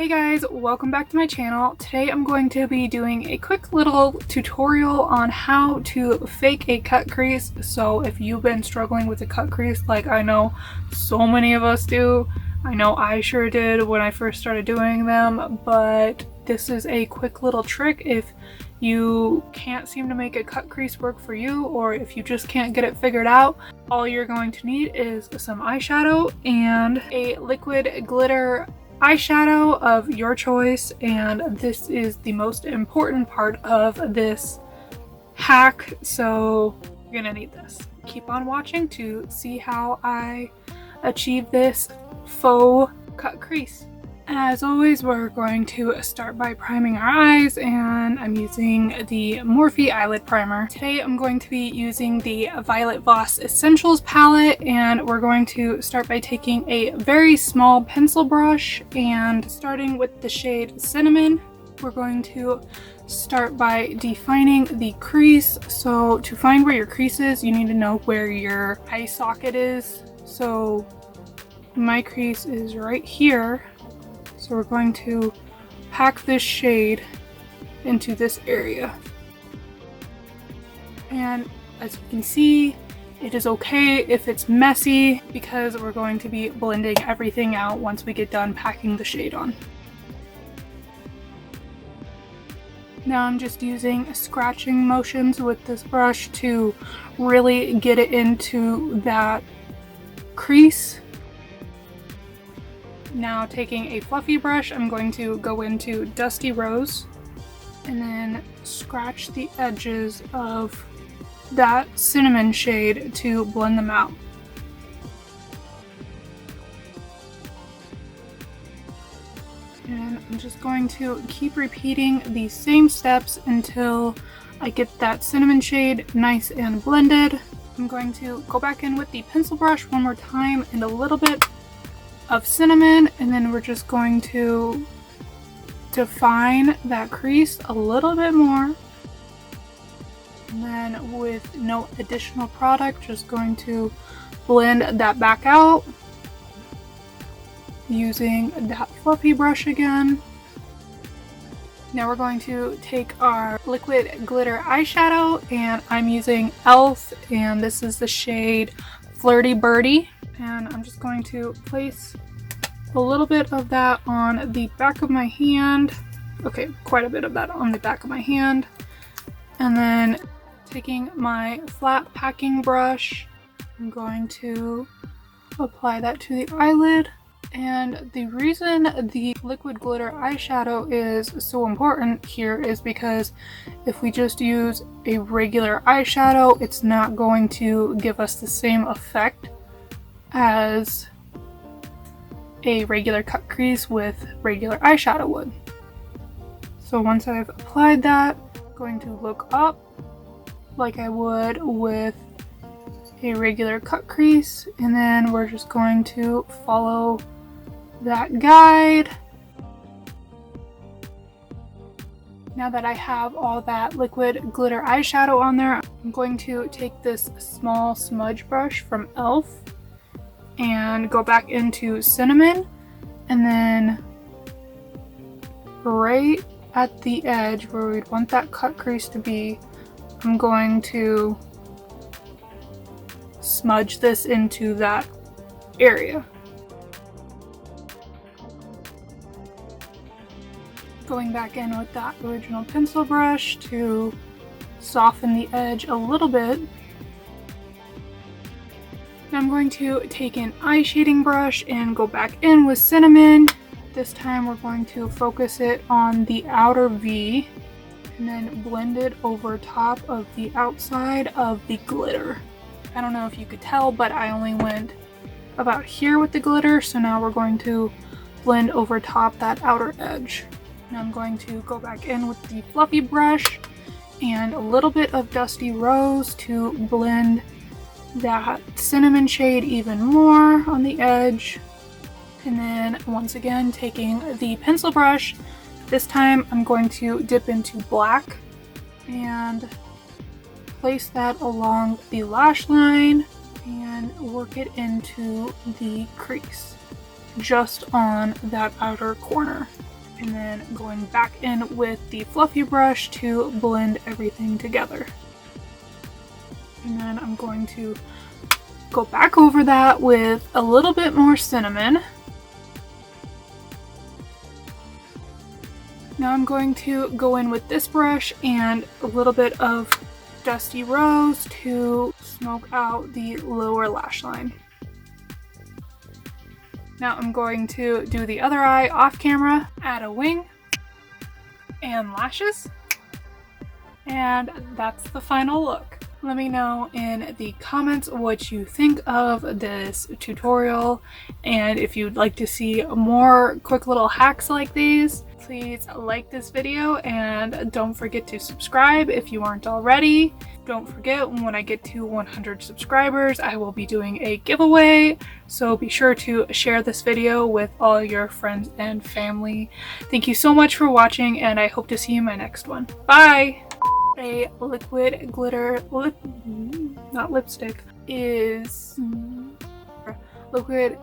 Hey guys, welcome back to my channel. Today I'm going to be doing a quick little tutorial on how to fake a cut crease. So if you've been struggling with a cut crease like I know so many of us do, I know I sure did when I first started doing them, but this is a quick little trick if you can't seem to make a cut crease work for you, or if you just can't get it figured out. All you're going to need is some eyeshadow and a liquid glitter eyeshadow of your choice, and this is the most important part of this hack, so you're gonna need this. Keep on watching to see how I achieve this faux cut crease. As always, we're going to start by priming our eyes, and I'm using the Morphe eyelid primer. Today I'm going to be using the Violet Voss Essentials palette, and we're going to start by taking a very small pencil brush and starting with the shade Cinnamon. We're going to start by defining the crease. So to find where your crease is, you need to know where your eye socket is. So my crease is right here. So we're going to pack this shade into this area. And as you can see, it is okay if it's messy because we're going to be blending everything out once we get done packing the shade on. Now I'm just using scratching motions with this brush to really get it into that crease. Now taking a fluffy brush, I'm going to go into Dusty Rose and then scratch the edges of that cinnamon shade to blend them out. And I'm just going to keep repeating these same steps until I get that cinnamon shade nice and blended. I'm going to go back in with the pencil brush one more time and a little bit of cinnamon, and then we're just going to define that crease a little bit more, and then with no additional product, just going to blend that back out using that fluffy brush again. Now we're going to take our liquid glitter eyeshadow, and I'm using e.l.f. and this is the shade Flirty Birdie. And I'm just going to place a little bit of that on the back of my hand. Okay, quite a bit of that on the back of my hand. And then taking my flat packing brush, I'm going to apply that to the eyelid. And the reason the liquid glitter eyeshadow is so important here is because if we just use a regular eyeshadow, it's not going to give us the same effect as a regular cut crease with regular eyeshadow would. So once I've applied that, I'm going to look up like I would with a regular cut crease, and then we're just going to follow that guide. Now that I have all that liquid glitter eyeshadow on there, I'm going to take this small smudge brush from e.l.f. and go back into Cinnamon, and then right at the edge where we'd want that cut crease to be, I'm going to smudge this into that area. Going back in with that original pencil brush to soften the edge a little bit. Now I'm going to take an eye shading brush and go back in with Cinnamon. This time we're going to focus it on the outer V and then blend it over top of the outside of the glitter. I don't know if you could tell, but I only went about here with the glitter, so now we're going to blend over top that outer edge. Now I'm going to go back in with the fluffy brush and a little bit of Dusty Rose to blend that cinnamon shade even more on the edge. And then once again taking the pencil brush, this time I'm going to dip into black and place that along the lash line and work it into the crease just on that outer corner. and then going back in with the fluffy brush to blend everything together. And then I'm going to go back over that with a little bit more cinnamon. Now I'm going to go in with this brush and a little bit of Dusty Rose to smoke out the lower lash line. Now I'm going to do the other eye off camera, add a wing and lashes, and that's the final look. Let me know in the comments what you think of this tutorial, and if you'd like to see more quick little hacks like these, please like this video and don't forget to subscribe if you aren't already. Don't forget, when I get to 100 subscribers, I will be doing a giveaway, so be sure to share this video with all your friends and family. Thank you so much for watching, and I hope to see you in my next one. Bye! A liquid glitter not lipstick is liquid